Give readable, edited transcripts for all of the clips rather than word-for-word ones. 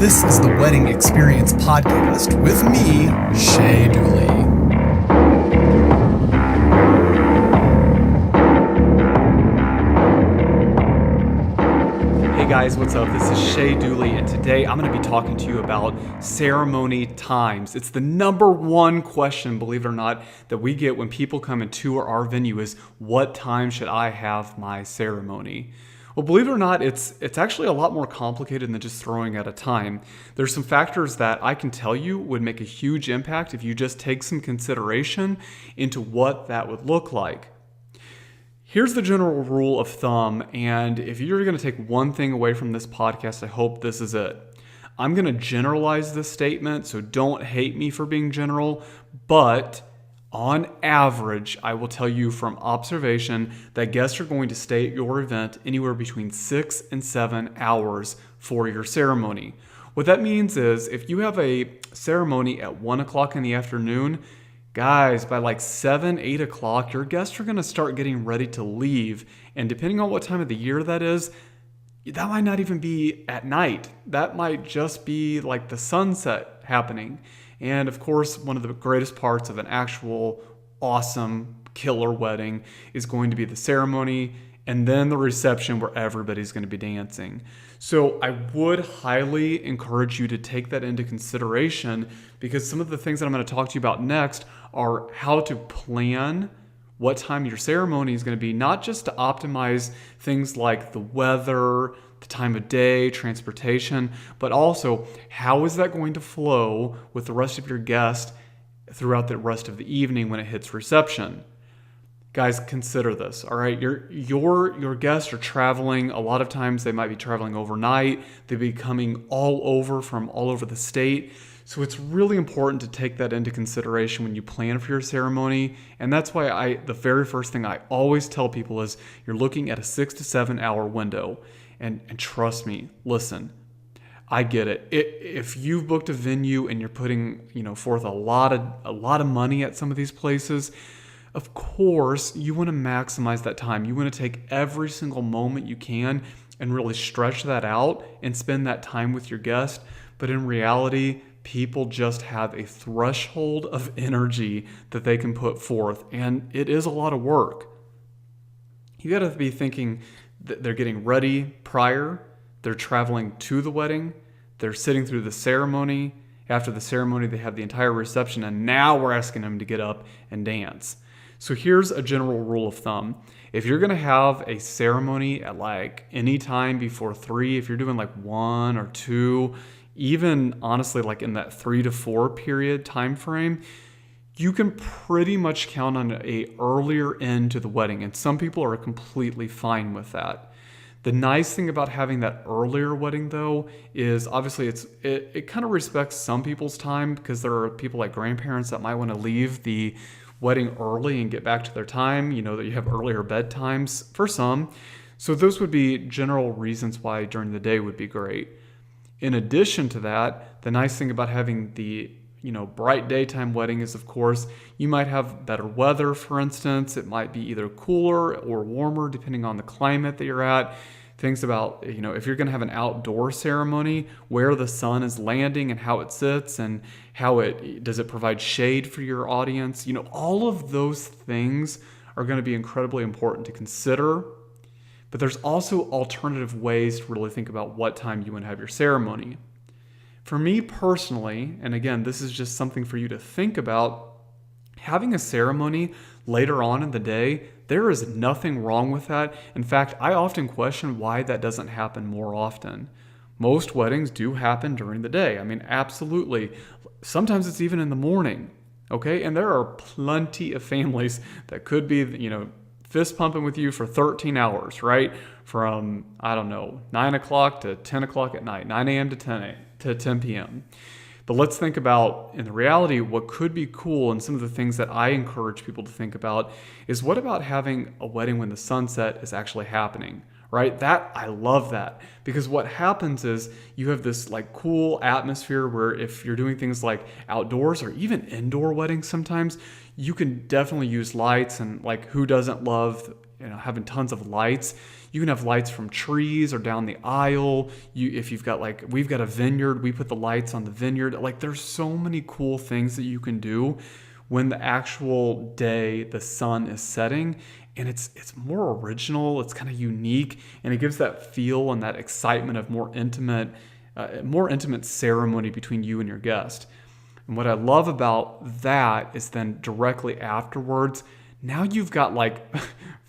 This is the Wedding Experience Podcast with me, Shay Dooley. Hey guys, what's up? This is Shay Dooley, and today I'm going to be talking to you about ceremony times. It's the number one question, believe it or not, that we get when people come and tour our venue is, what time should I have my ceremony? Well, believe it or not, it's actually a lot more complicated than just throwing at a time. There's some factors that I can tell you would make a huge impact if you just take some consideration into what that would look like. Here's the general rule of thumb, and if you're going to take one thing away from this podcast, I hope this is it. I'm going to generalize this statement, so don't hate me for being general, but on average, I will tell you from observation that guests are going to stay at your event anywhere between 6 and 7 hours for your ceremony. What that means is if you have a ceremony at 1 o'clock in the afternoon, guys, by like 7, 8 o'clock, your guests are going to start getting ready to leave. And depending on what time of the year that is, that might not even be at night. That might just be like the sunset happening. And of course, one of the greatest parts of an actual awesome killer wedding is going to be the ceremony and then the reception where everybody's going to be dancing. So I would highly encourage you to take that into consideration, because some of the things that I'm going to talk to you about next are how to plan what time your ceremony is going to be, not just to optimize things like the weather, the time of day, transportation, but also how is that going to flow with the rest of your guests throughout the rest of the evening when it hits reception. Guys, consider this, all right? Your guests are traveling. A lot of times they might be traveling overnight. They'll be coming all over the state. So it's really important to take that into consideration when you plan for your ceremony. And that's why the very first thing I always tell people is you're looking at a 6 to 7 hour window. And trust me, listen, I get it. If you've booked a venue and you're putting, forth a lot of money at some of these places, of course, you want to maximize that time. You want to take every single moment you can and really stretch that out and spend that time with your guest. But in reality, people just have a threshold of energy that they can put forth, and it is a lot of work. You got to be thinking that they're getting ready prior, they're traveling to the wedding, they're sitting through the ceremony. After the ceremony, they have the entire reception, and now we're asking them to get up and dance. So here's a general rule of thumb. If you're going to have a ceremony at like any time before 3, if you're doing like 1 or 2, even honestly like in that 3 to 4 period time frame, you can pretty much count on a earlier end to the wedding, and some people are completely fine with that. The nice thing about having that earlier wedding, though, is obviously it kind of respects some people's time, because there are people like grandparents that might want to leave the wedding early and get back to their time, that you have earlier bedtimes for some. So those would be general reasons why during the day would be great. In addition to that, the nice thing about having the bright daytime wedding is, of course, you might have better weather, for instance. It might be either cooler or warmer depending on the climate that you're at. Things about, if you're going to have an outdoor ceremony, where the sun is landing and how it sits, and does it provide shade for your audience? All of those things are going to be incredibly important to consider. But there's also alternative ways to really think about what time you want to have your ceremony. For me personally, and again, this is just something for you to think about, having a ceremony later on in the day, there is nothing wrong with that. In fact, I often question why that doesn't happen more often. Most weddings do happen during the day. I mean, absolutely. Sometimes it's even in the morning, okay? And there are plenty of families that could be, fist pumping with you for 13 hours, right? From, 9 o'clock to 10 o'clock at night, 9 a.m. to 10 p.m. But let's think about, in reality, what could be cool, and some of the things that I encourage people to think about is, what about having a wedding when the sunset is actually happening, right? I love that, because what happens is you have this like cool atmosphere where if you're doing things like outdoors or even indoor weddings sometimes, you can definitely use lights, and like who doesn't love having tons of lights. You can have lights from trees or down the aisle. If you've got we've got a vineyard, we put the lights on the vineyard. Like there's so many cool things that you can do when the actual day the sun is setting, and it's more original, it's kind of unique, and it gives that feel and that excitement of more intimate ceremony between you and your guest. And what I love about that is then directly afterwards, now you've got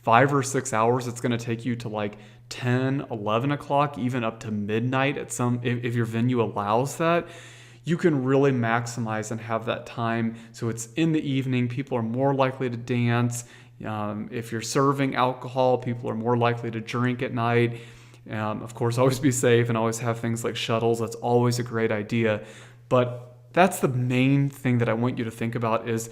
5 or 6 hours. It's going to take you to 10, 11 o'clock, even up to midnight if your venue allows that. You can really maximize and have that time. So it's in the evening. People are more likely to dance. If you're serving alcohol, people are more likely to drink at night. Of course, always be safe and always have things like shuttles. That's always a great idea. But that's the main thing that I want you to think about is,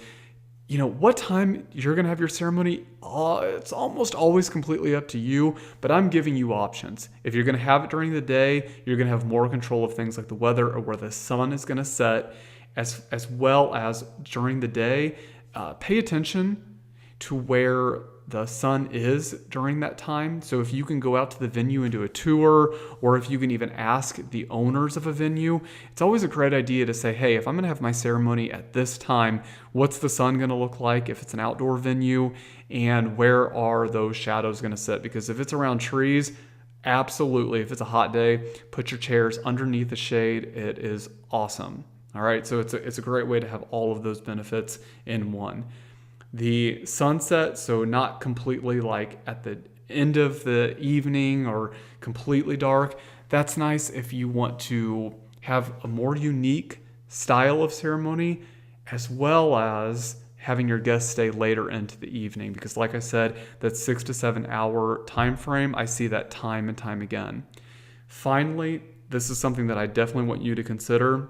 what time you're going to have your ceremony. It's almost always completely up to you, but I'm giving you options. If you're going to have it during the day, you're going to have more control of things like the weather or where the sun is going to set, as well as during the day. Pay attention to where the sun is during that time. So if you can go out to the venue and do a tour, or if you can even ask the owners of a venue, it's always a great idea to say, hey, if I'm going to have my ceremony at this time, what's the sun going to look like if it's an outdoor venue, and where are those shadows going to sit? Because if it's around trees, absolutely, if it's a hot day, put your chairs underneath the shade. It is awesome. All right, so it's a great way to have all of those benefits in one. The sunset, so not completely at the end of the evening or completely dark. That's nice if you want to have a more unique style of ceremony, as well as having your guests stay later into the evening. Because like I said, that 6 to 7 hour time frame, I see that time and time again. Finally, this is something that I definitely want you to consider.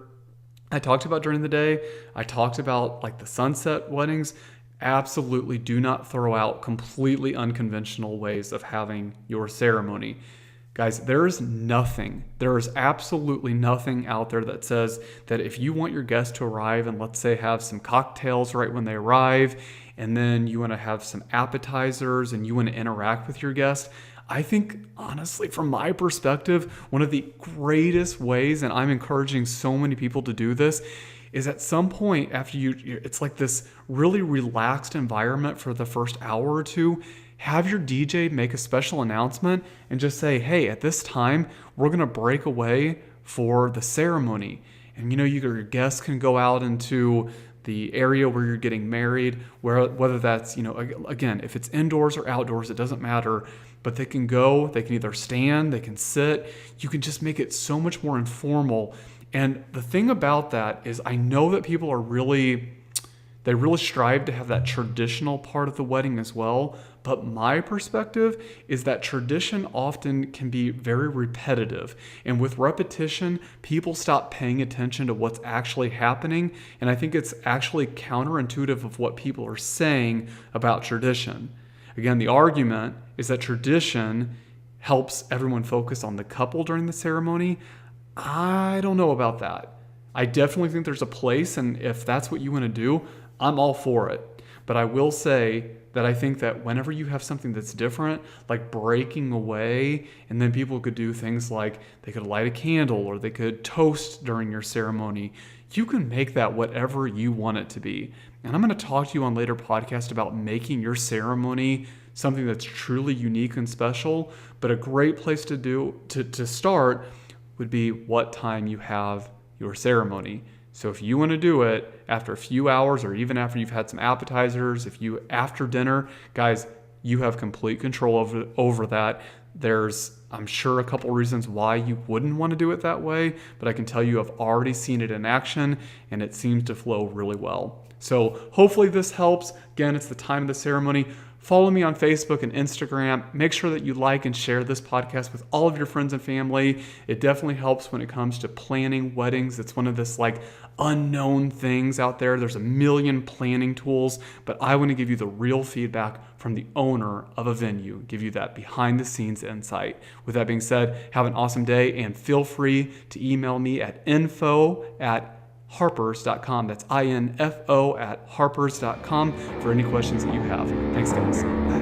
I talked about during the day. I talked about the sunset weddings. Absolutely do not throw out completely unconventional ways of having your ceremony. Guys, there is absolutely nothing out there that says that if you want your guests to arrive and let's say have some cocktails right when they arrive, and then you want to have some appetizers and you want to interact with your guests, I think, honestly, from my perspective, one of the greatest ways, and I'm encouraging so many people to do this, is at some point after it's like this really relaxed environment for the first hour or two, have your DJ make a special announcement and just say, hey, at this time, we're going to break away for the ceremony. And your guests can go out into the area where you're getting married, whether that's, again, if it's indoors or outdoors, it doesn't matter, but they can either stand, they can sit. You can just make it so much more informal. And the thing about that is I know that people they really strive to have that traditional part of the wedding as well. But my perspective is that tradition often can be very repetitive. And with repetition, people stop paying attention to what's actually happening. And I think it's actually counterintuitive of what people are saying about tradition. Again, the argument is that tradition helps everyone focus on the couple during the ceremony. I don't know about that. I definitely think there's a place, and if that's what you want to do, I'm all for it. But I will say that I think that whenever you have something that's different, like breaking away, and then people could do things like they could light a candle or they could toast during your ceremony, you can make that whatever you want it to be. And I'm going to talk to you on later podcasts about making your ceremony something that's truly unique and special. But a great place to start would be what time you have your ceremony. So if you want to do it after a few hours or even after you've had some appetizers, after dinner, guys, you have complete control over that. There's, I'm sure, a couple reasons why you wouldn't want to do it that way, but I can tell you I've already seen it in action and it seems to flow really well. So hopefully this helps. Again, it's the time of the ceremony. Follow me on Facebook and Instagram. Make sure that you like and share this podcast with all of your friends and family. It definitely helps when it comes to planning weddings. It's one of this unknown things out there. There's a million planning tools, but I want to give you the real feedback from the owner of a venue, give you that behind the scenes insight. With that being said, have an awesome day and feel free to email me at info@harpors.com. That's info@harpors.com for any questions that you have. Thanks, guys. Bye.